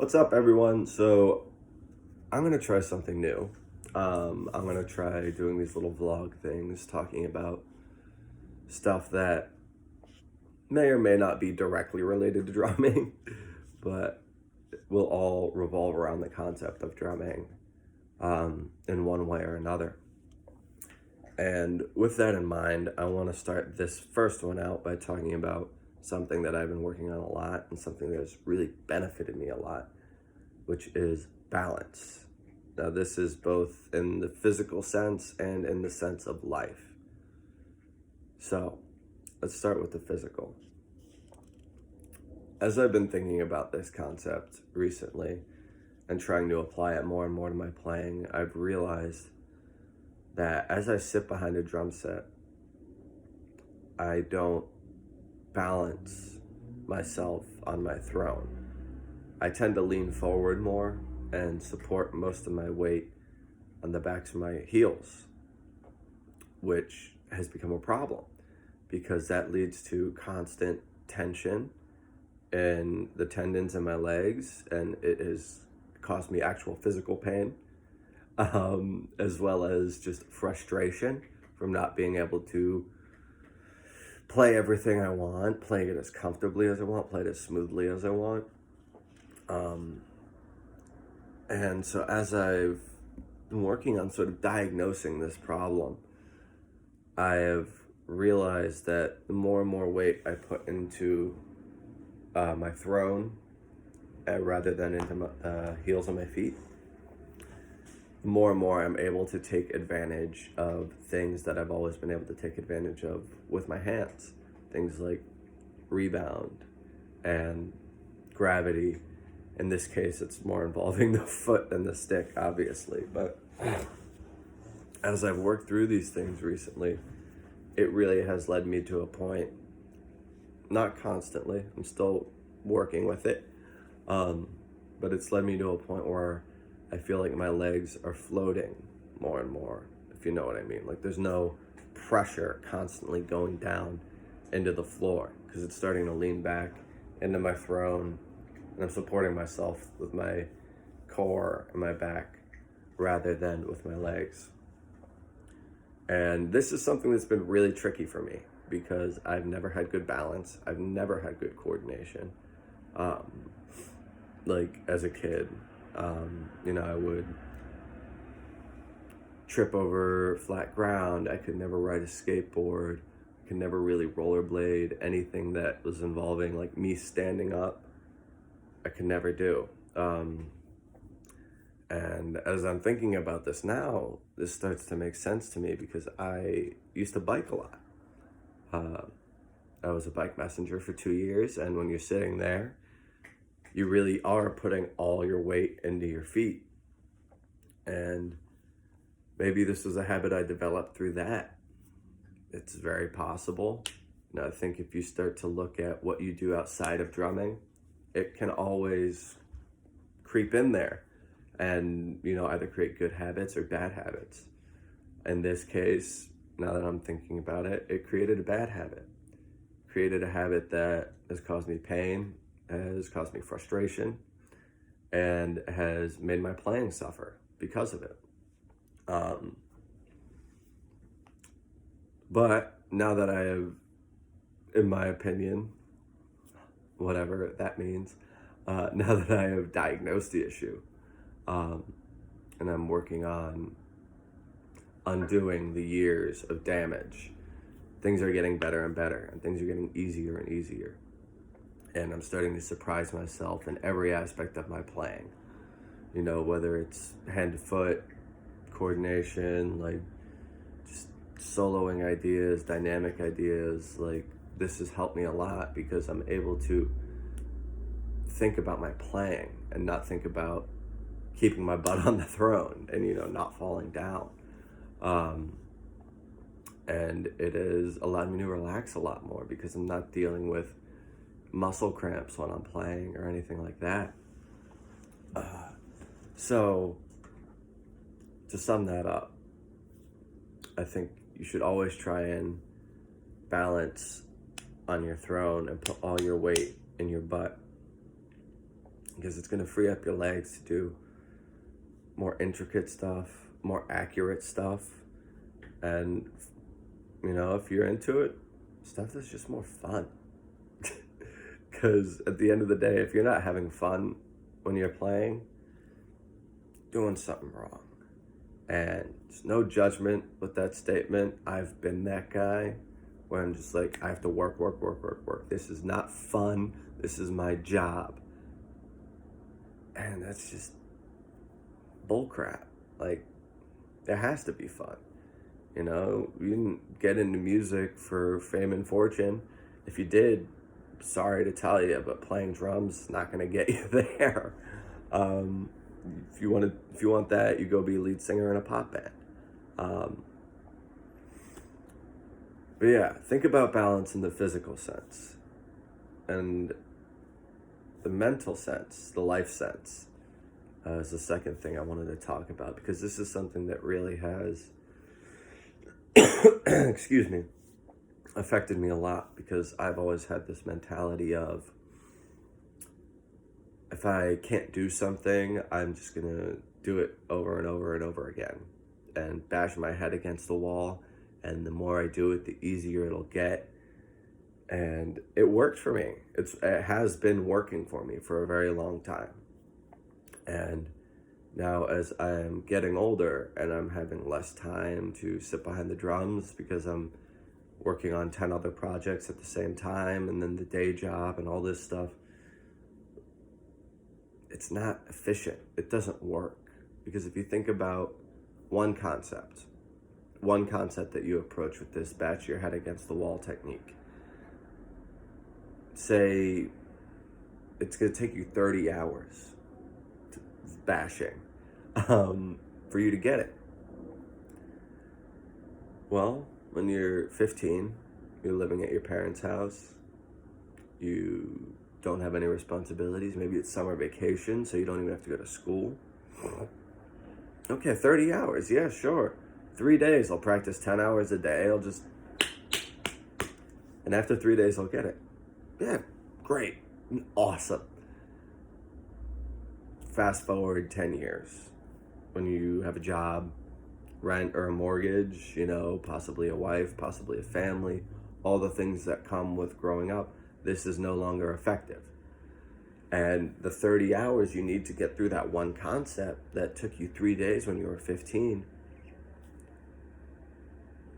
What's up, everyone? So, I'm gonna try something new. I'm gonna try doing these little vlog things talking about stuff that may or may not be directly related to drumming, but will all revolve around the concept of drumming in one way or another. And with that in mind, I want to start this first one out by talking about something that I've been working on a lot and something that has really benefited me a lot, which is balance. Now, this is both in the physical sense and in the sense of life. So, let's start with the physical. As I've been thinking about this concept recently and trying to apply it more and more to my playing, I've realized that as I sit behind a drum set, I don't balance myself on my throne. I tend to lean forward more and support most of my weight on the backs of my heels, which has become a problem because that leads to constant tension in the tendons in my legs, and it has caused me actual physical pain, as well as just frustration from not being able to play everything I want, playing it as comfortably as I want, play it as smoothly as I want. And so as I've been working on sort of diagnosing this problem, I have realized that the more and more weight I put into my throne rather than into my heels on my feet, the more and more I'm able to take advantage of things that I've always been able to take advantage of with my hands. Things like rebound and gravity. In this case, it's more involving the foot than the stick, obviously. But as I've worked through these things recently, it really has led me to a point, not constantly, I'm still working with it, but it's led me to a point where I feel like my legs are floating more and more, if you know what I mean. Like there's no pressure constantly going down into the floor because it's starting to lean back into my throne, and I'm supporting myself with my core and my back rather than with my legs. And this is something that's been really tricky for me because I've never had good balance. I've never had good coordination. Like as a kid, I would trip over flat ground. I could never ride a skateboard. I could never really rollerblade. Anything that was involving like me standing up, I could never do. And as I'm thinking about this now, this starts to make sense to me because I used to bike a lot. I was a bike messenger for 2 years, and when you're sitting there, you really are putting all your weight into your feet. And maybe this was a habit I developed through that. It's very possible. And I think if you start to look at what you do outside of drumming, it can always creep in there and, either create good habits or bad habits. In this case, now that I'm thinking about it, it created a bad habit. Created a habit that has caused me pain, has caused me frustration, and has made my playing suffer because of it. But now that I have, in my opinion, whatever that means, now that I have diagnosed the issue, and I'm working on undoing the years of damage, things are getting better and better, and things are getting easier and easier. And I'm starting to surprise myself in every aspect of my playing. Whether it's hand to foot, coordination, like just soloing ideas, dynamic ideas, like this has helped me a lot because I'm able to think about my playing and not think about keeping my butt on the throne and, not falling down. And it has allowed me to relax a lot more because I'm not dealing with muscle cramps when I'm playing or anything like that. So to sum that up, I think you should always try and balance on your throne and put all your weight in your butt because it's going to free up your legs to do more intricate stuff, more accurate stuff. And, if you're into it, stuff that's just more fun. Because at the end of the day, if you're not having fun when you're playing, doing something wrong. And there's no judgment with that statement. I've been that guy where I'm just like, I have to work. This is not fun. This is my job. And that's just bullcrap. Like, there has to be fun. You didn't get into music for fame and fortune. If you did, sorry to tell you, but playing drums is not going to get you there. If you want that, you go be a lead singer in a pop band. But yeah, think about balance in the physical sense and the mental sense, the life sense. Is the second thing I wanted to talk about, because this is something that really has, excuse me, affected me a lot, because I've always had this mentality of, if I can't do something, I'm just going to do it over and over and over again and bash my head against the wall. And the more I do it, the easier it'll get. And it worked for me. It has been working for me for a very long time. And now as I'm getting older and I'm having less time to sit behind the drums because I'm working on 10 other projects at the same time, and then the day job and all this stuff, it's not efficient. It doesn't work. Because if you think about one concept that you approach with this bash your head against the wall technique, say it's going to take you 30 hours bashing for you to get it. Well, when you're 15, you're living at your parents' house, you don't have any responsibilities, maybe it's summer vacation, so you don't even have to go to school. Okay, 30 hours, yeah, sure. 3 days, I'll practice 10 hours a day, and after 3 days, I'll get it. Yeah, great, awesome. Fast forward 10 years, when you have a job, rent or a mortgage, possibly a wife, possibly a family, all the things that come with growing up, this is no longer effective. And the 30 hours you need to get through that one concept that took you 3 days when you were 15,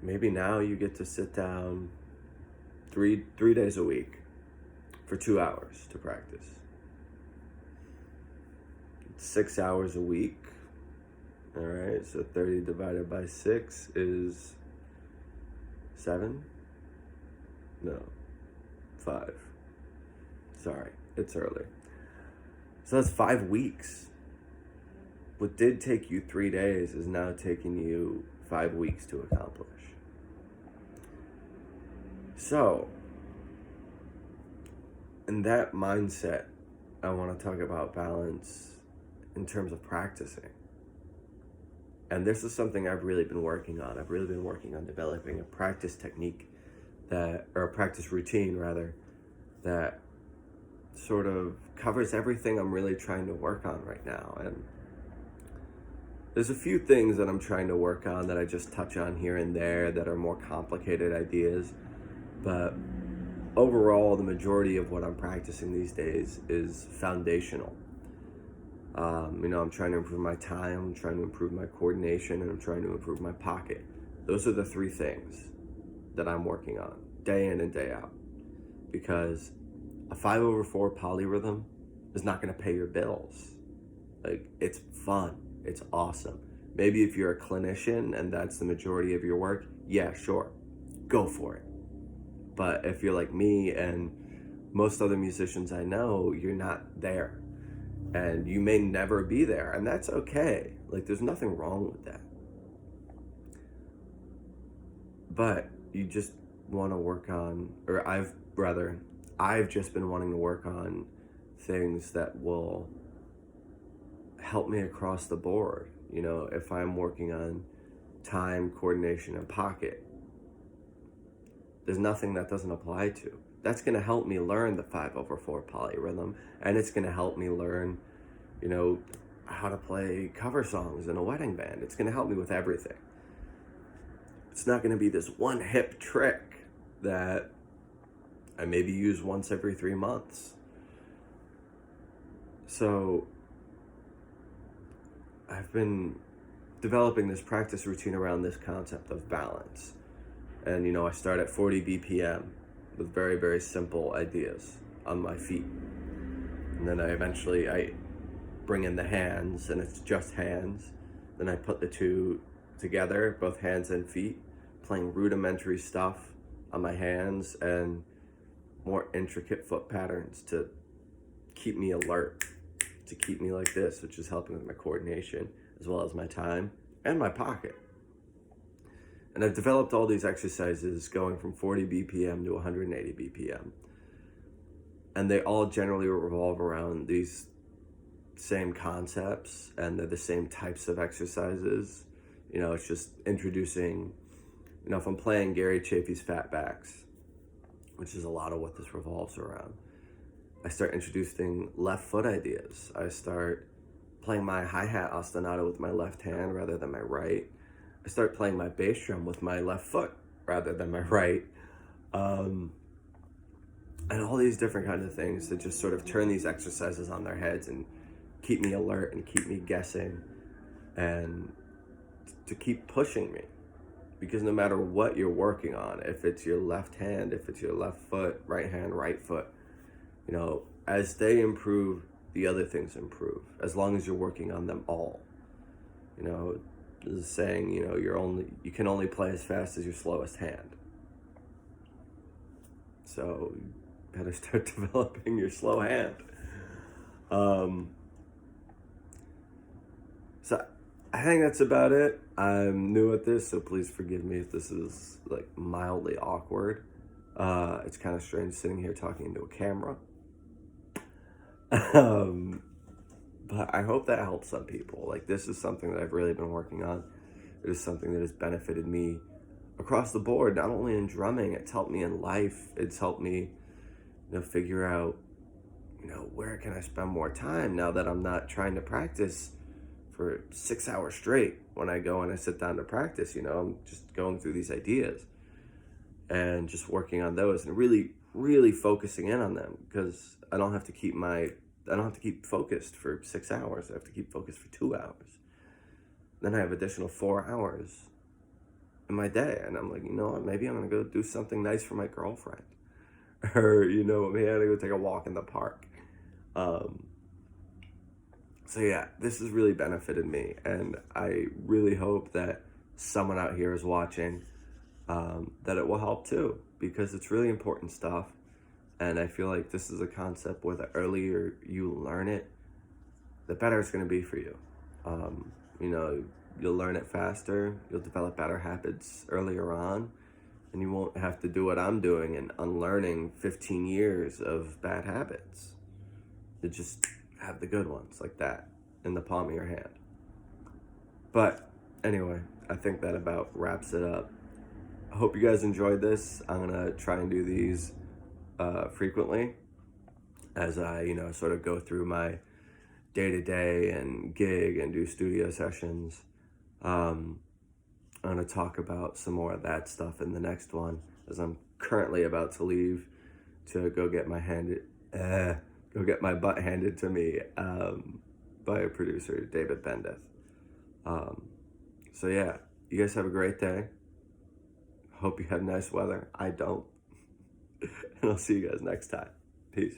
maybe now you get to sit down three days a week for 2 hours to practice. 6 hours a week. All right, so 30 divided by 6 is 7? No, 5. Sorry, it's early. So that's 5 weeks. What did take you 3 days is now taking you 5 weeks to accomplish. So, in that mindset, I want to talk about balance in terms of practicing. And this is something I've really been working on. I've really been working on developing a practice technique or a practice routine rather, that sort of covers everything I'm really trying to work on right now. And there's a few things that I'm trying to work on that I just touch on here and there that are more complicated ideas. But overall, the majority of what I'm practicing these days is foundational. I'm trying to improve my time, I'm trying to improve my coordination, and I'm trying to improve my pocket. Those are the 3 things that I'm working on day in and day out. Because a 5/4 polyrhythm is not going to pay your bills. Like, it's fun, it's awesome. Maybe if you're a clinician and that's the majority of your work, yeah, sure, go for it. But if you're like me and most other musicians I know, you're not there. And you may never be there, and that's okay. Like, there's nothing wrong with that. But you just want to work on, or I've just been wanting to work on things that will help me across the board. If I'm working on time, coordination, and pocket, there's nothing that doesn't apply to. that's going to help me learn the 5/4 polyrhythm, and it's going to help me learn, you know, how to play cover songs in a wedding band. It's going to help me with everything. It's not going to be this one hip trick that I maybe use once every 3 months. So I've been developing this practice routine around this concept of balance. And, I start at 40 BPM with very, very simple ideas on my feet. And then I bring in the hands, and it's just hands. Then I put the two together, both hands and feet, playing rudimentary stuff on my hands and more intricate foot patterns to keep me alert, to keep me like this, which is helping with my coordination as well as my time and my pocket. And I've developed all these exercises going from 40 BPM to 180 BPM. And they all generally revolve around these same concepts, and they're the same types of exercises. It's just introducing, if I'm playing Gary Chaffee's Fat Backs, which is a lot of what this revolves around, I start introducing left foot ideas. I start playing my hi-hat ostinato with my left hand rather than my right. I start playing my bass drum with my left foot rather than my right. And all these different kinds of things that just sort of turn these exercises on their heads and keep me alert and keep me guessing and to keep pushing me. Because no matter what you're working on, if it's your left hand, if it's your left foot, right hand, right foot, as they improve, the other things improve, as long as you're working on them all. There's a saying, you can only play as fast as your slowest hand. So you better start developing your slow hand. So I think that's about it. I'm new at this, so please forgive me if this is like mildly awkward. It's kind of strange sitting here talking into a camera. But I hope that helps some people. Like, this is something that I've really been working on. It is something that has benefited me across the board, not only in drumming. It's helped me in life. It's helped me, figure out, where can I spend more time now that I'm not trying to practice for 6 hours straight. When I go and I sit down to practice, I'm just going through these ideas and just working on those and really, really focusing in on them, because I don't have to keep focused for 6 hours. I have to keep focused for 2 hours. Then I have additional 4 hours in my day. And I'm like, maybe I'm going to go do something nice for my girlfriend. Or, maybe I'm going to go take a walk in the park. So yeah, this has really benefited me. And I really hope that someone out here is watching, that it will help too. Because it's really important stuff. And I feel like this is a concept where the earlier you learn it, the better it's going to be for you. You'll learn it faster. You'll develop better habits earlier on. And you won't have to do what I'm doing and unlearning 15 years of bad habits. You just have the good ones like that in the palm of your hand. But anyway, I think that about wraps it up. I hope you guys enjoyed this. I'm going to try and do these frequently as I, sort of go through my day-to-day and gig and do studio sessions. I'm going to talk about some more of that stuff in the next one, as I'm currently about to leave to go get my butt handed to me by a producer, David Bendeth. So yeah, you guys have a great day. Hope you have nice weather. I don't. And I'll see you guys next time. Peace.